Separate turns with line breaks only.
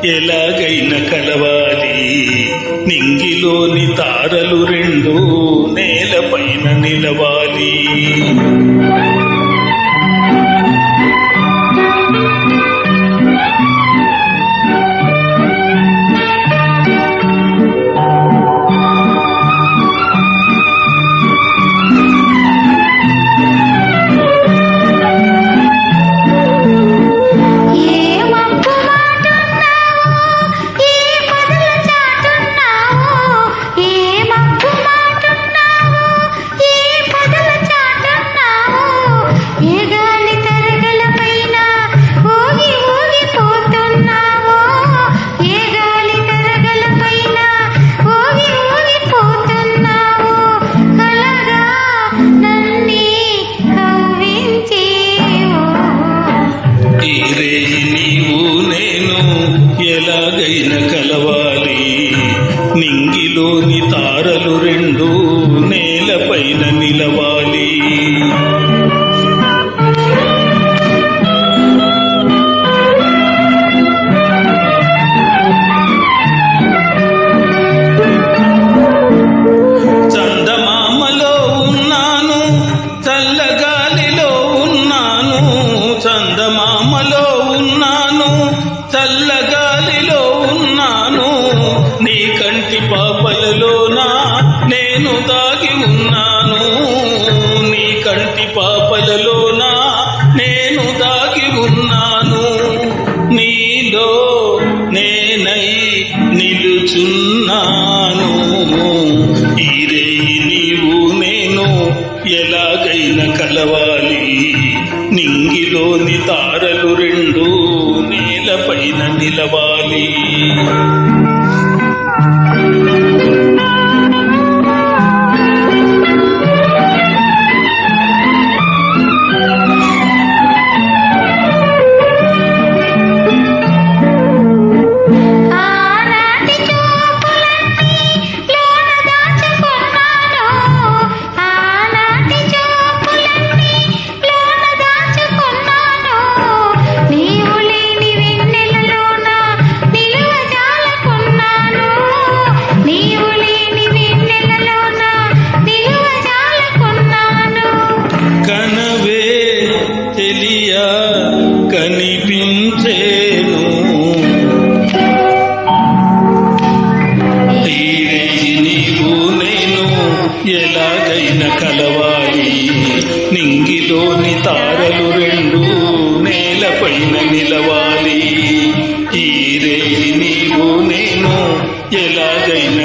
ఎలాగైనా కలవాలి. నింగిలోని తారలు రెండు నేలపైన నిలవాలి. ఎలాగైనా కలవాలి. నింగిలోని తారలు రెండు నేలపైన నిలవాలి. చందమామలో ఉన్నాను, చల్లగాలిలో ఉన్నాను. చందమామలో ఉన్నాను, చల్లగాలిలో ఉన్నాను. నీ కంటి పాపలలోనా నేను దాగి ఉన్నాను. నీ కంటి పాపలలోనా నేను దాగి ఉన్నాను. నీలో నేనై నిలుచున్నాను. ఈ రేయి నీవు నేను ఎలాగైనా కలవాలి. నింగిలోని తారలు రెండు నేలపైన నిలవాలి. కనిపించేను నీవు నేను ఎలాగైనా కలవాలి. నింగిలోని తారలు రెండు నేలపైన నిలవాలి. ఈ రేయి నీవు నేను ఎలాగైనా